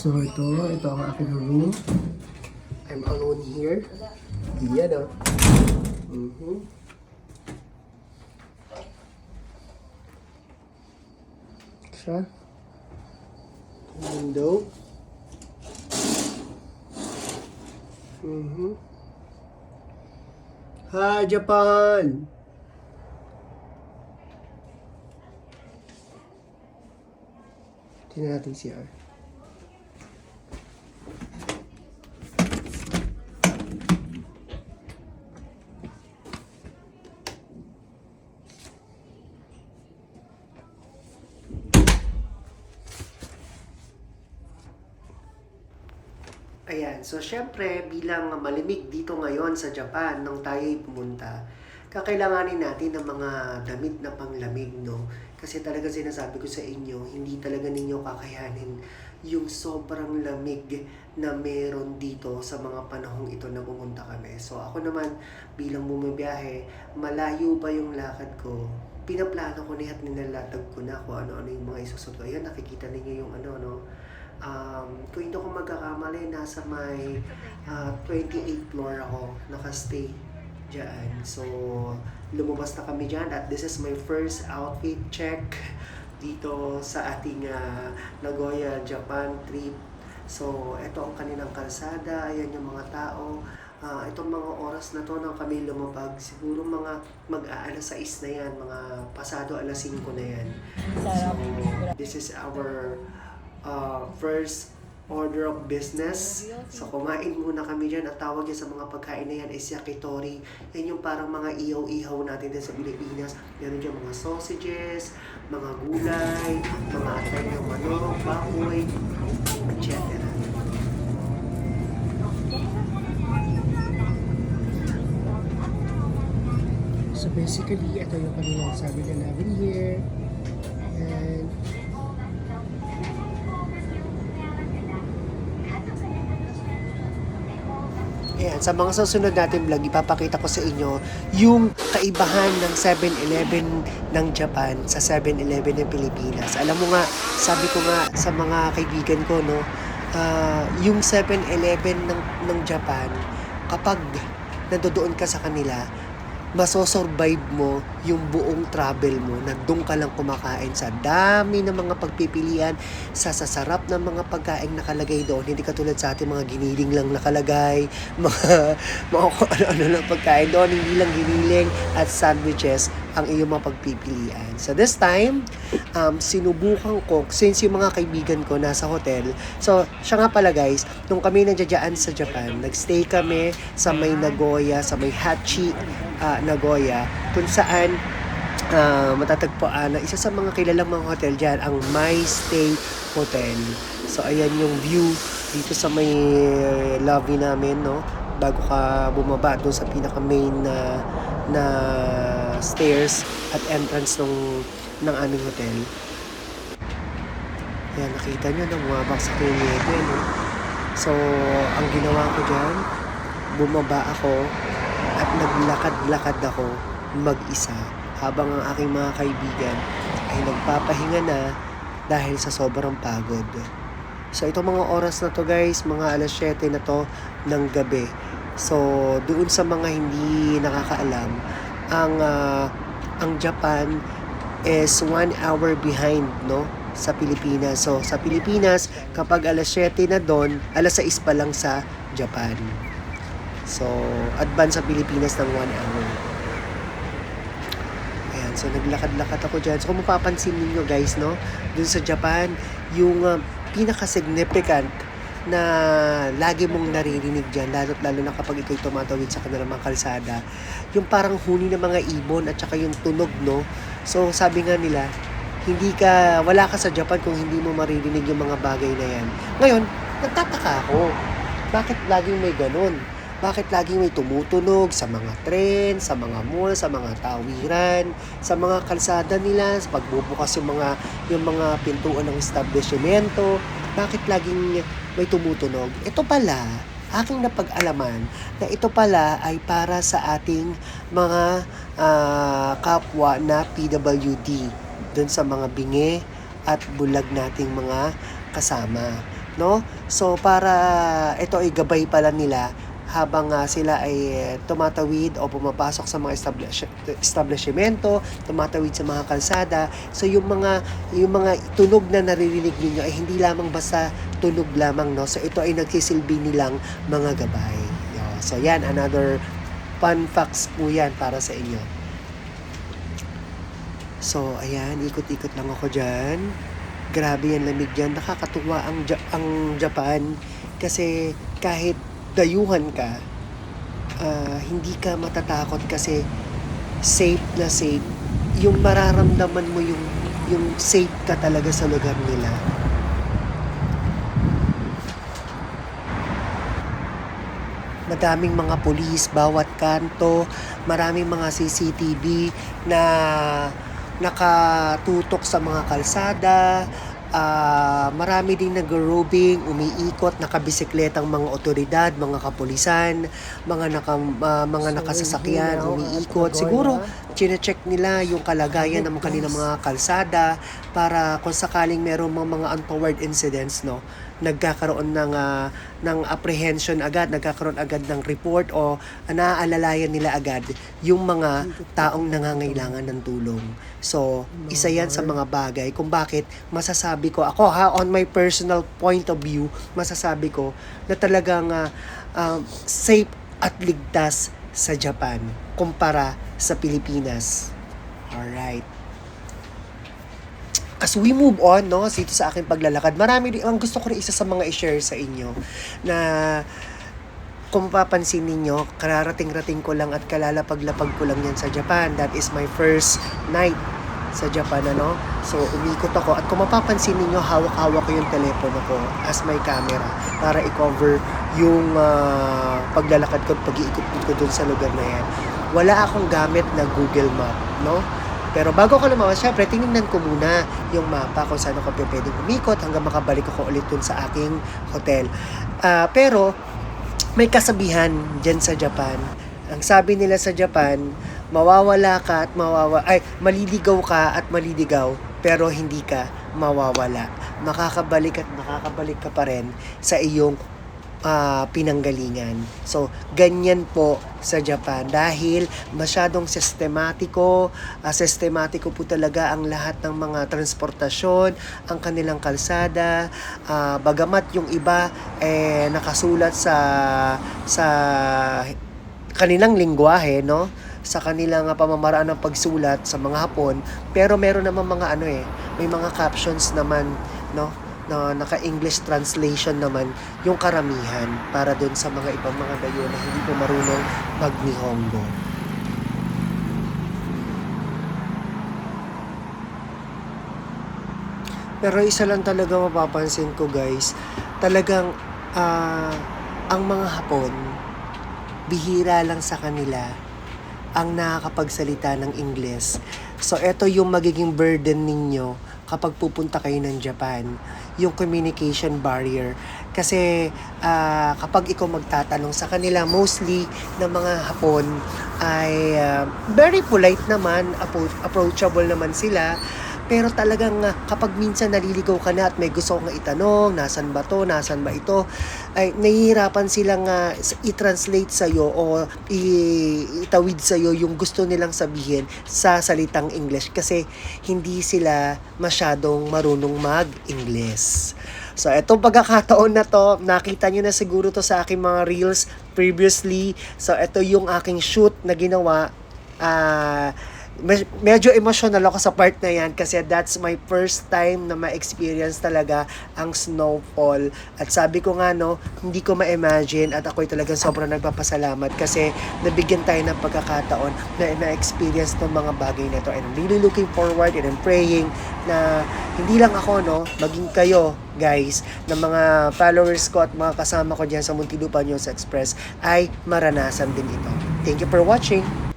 So ito ang aking room. I'm alone here. Yan o. Siya. Window. Hi, Japan! Tingnan natin CR. Ayan, so syempre bilang malimig dito ngayon sa Japan nung tayo'y pumunta, kakailanganin natin ng mga damit na panglamig, no? Kasi talaga sinasabi ko sa inyo, hindi talaga ninyo kakayanin yung sobrang lamig na meron dito sa mga panahong ito na pumunta kami. So ako naman, bilang bumibiyahe, malayo pa yung lakad ko. Pinaplano ko na at nilalatag ko na kung ano-ano yung mga isusunod ko. Ayan, nakikita ninyo yung ano, no? Kung hindi ko magkakamali, nasa may 28th floor ako nakastay dyan. So, lumabas na kami dyan at this is my first outfit check dito sa ating Nagoya, Japan trip. So, ito ang kanilang kalsada, ayan yung mga tao. Itong mga oras na to nang kami lumabag, siguro mga mag-aalas 6 na yan, mga pasado alas 5 na yan. So, this is our first order of business. So, kumain muna kami dyan. At tawag yan sa mga pagkain na yan is yakitori. Yan yung parang mga ihaw-ihaw natin din sa Pilipinas. Meron dyan mga sausages, mga gulay, mga atay ng manok, baboy, etc. So, basically, ito yung kanilang sabi na namin here. And ayan, sa mga susunod natin vlog, ipapakita ko sa inyo yung kaibahan ng 7-Eleven ng Japan sa 7-Eleven ng Pilipinas. Alam mo nga, sabi ko nga sa mga kaibigan ko, no, yung 7-Eleven ng Japan, kapag nandoon ka sa kanila, masosurvive mo yung buong travel mo na doon ka lang kumakain sa dami ng mga pagpipilian, sa sasarap ng mga pagkain nakalagay doon. Hindi katulad sa ating mga giniling lang nakalagay, mga kung ano-ano lang pagkain doon, hindi lang giniling at sandwiches ang iyong mga pagpipilian. So this time, sinubukan ko, since yung mga kaibigan ko nasa hotel, so siya nga pala guys, nung kami nandiyan sa Japan, nagstay kami sa may Nagoya, sa may Hachi, Nagoya, kung saan matatagpuan na isa sa mga kilalang mga hotel dyan, ang My Stay Hotel. So ayan yung view dito sa may lobby namin, no, bago ka bumaba doon sa pinaka main na stairs at entrance ng aming hotel. Ayan, nakita nyo na bumabaksak yung niebe, no? So ang ginawa ko dyan, bumaba ako at naglakad-lakad ako mag-isa habang ang aking mga kaibigan ay nagpapahinga na dahil sa sobrang pagod. So itong mga oras na to guys, mga alas 7 na to ng gabi. So doon sa mga hindi nakakaalam, ang Japan is 1 hour behind, no, sa Pilipinas. So sa Pilipinas, kapag alas 7 na doon, alas 6 pa lang sa Japan. So, advance sa Pilipinas ng 1 hour. Ayan, so naglakad-lakad ako dyan. So, kung mapapansin ninyo guys, no, dun sa Japan, yung pinaka-significant na lagi mong naririnig dyan, lalo na kapag ito'y tumatawid sa kanilang mga kalsada, yung parang huni ng mga ibon at saka yung tunog, no. So, sabi nga nila, wala ka sa Japan kung hindi mo maririnig yung mga bagay na yan. Ngayon, nagtataka ako, bakit laging may ganun? Bakit laging may tumutunog sa mga tren, sa mga mall, sa mga tawiran, sa mga kalsada nila, sa pagbubukas yung mga pintuan ng establishmento? Bakit laging may tumutunog? Ito pala, aking napag-alaman na ito pala ay para sa ating mga kapwa na PWD, dun sa mga bingi at bulag nating mga kasama. no? So para ito ay gabay pala nila habang sila ay tumatawid o pumapasok sa mga establishmento, tumatawid sa mga kalsada. So yung mga tunog na naririnig niyo ay hindi lamang basta tunog lamang, no. So ito ay nagsisilbi nilang mga gabay. So yan, another fun facts po yan para sa inyo. So ayan, ikot-ikot lang ako dyan. Grabe yan, lamig dyan. Nakakatuwa ang Japan kasi kahit dayuhan ka, hindi ka matatakot kasi safe na safe. Yung mararamdaman mo yung safe ka talaga sa lugar nila. Madaming mga pulis, bawat kanto, maraming mga CCTV na nakatutok sa mga kalsada, marami ding nag-roving, umiikot, nakabisikletang mga otoridad, mga kapulisan, mga nakasasakyan, umiikot. Siguro, chine-check nila yung kalagayan ng kanilang mga kalsada para kung sakaling merong mga untoward incidents, no, nagkakaroon ng apprehension agad, nagkakaroon agad ng report o naaalalayan nila agad yung mga taong nangangailangan ng tulong. So, isa yan sa mga bagay kung bakit masasabi ko, ako on my personal point of view, masasabi ko na talagang safe at ligtas sa Japan kumpara sa Pilipinas. Alright. As we move on, no, dito sa aking paglalakad, marami rin, ang gusto ko rin isa sa mga i-share sa inyo na kung mapapansin ninyo, kararating-rating ko lang at kalalapag-lapag ko lang yan sa Japan. That is my first night sa Japan, ano. So, umikot ako at kung mapapansin ninyo, hawak-hawak ko yung telepono ko as my camera para i-cover yung paglalakad ko at pag-iikot ko dun sa lugar na yan. Wala akong gamit na Google Map, no. Pero bago ko lumawas, syempre, tinignan ko muna yung mapa kung saan ako pwedeng umikot hanggang makabalik ako ulit dun sa aking hotel. Pero, may kasabihan dyan sa Japan. Ang sabi nila sa Japan, mawawala ka at maliligaw ka at maliligaw, pero hindi ka mawawala. Makakabalik at makakabalik ka pa rin sa iyong pinanggalingan. So, ganyan po sa Japan dahil masyadong sistematiko po talaga ang lahat ng mga transportasyon, ang kanilang kalsada, bagamat yung iba nakasulat sa kanilang lingwahe, no? Sa kanilang pamamaraan ng pagsulat sa mga Hapon, pero meron naman mga may mga captions naman, no, na naka-English translation naman yung karamihan para dun sa mga ibang mga dayo na hindi po marunong mag-Nihongo. Pero isa lang talaga mapapansin ko, guys, talagang ang mga Hapon, bihira lang sa kanila ang nakakapagsalita ng Ingles. So, ito yung magiging burden ninyo kapag pupunta kayo ng Japan, yung communication barrier. Kasi kapag ikaw magtatanong sa kanila, mostly ng mga Hapon ay very polite naman, approachable naman sila. Pero talagang kapag minsan naliligaw ka na at may gusto kang itanong, nasan ba to, nasan ba ito, ay nahihirapan silang i-translate sa'yo o itawid sa'yo yung gusto nilang sabihin sa salitang English kasi hindi sila masyadong marunong mag-Ingles. So, etong pagkakataon na to, nakita nyo na siguro to sa aking mga reels previously. So, ito yung aking shoot na ginawa. Medyo emotional ako sa part na yan kasi that's my first time na ma-experience talaga ang snowfall. At sabi ko nga, no, hindi ko ma-imagine at ako'y talagang sobrang nagpapasalamat kasi nabigyan tayo ng pagkakataon na na-experience ng mga bagay na to. And I'm really looking forward and I'm praying na hindi lang ako, no, maging kayo, guys, na mga followers ko at mga kasama ko dyan sa Muntinlupa News Express ay maranasan din ito. Thank you for watching!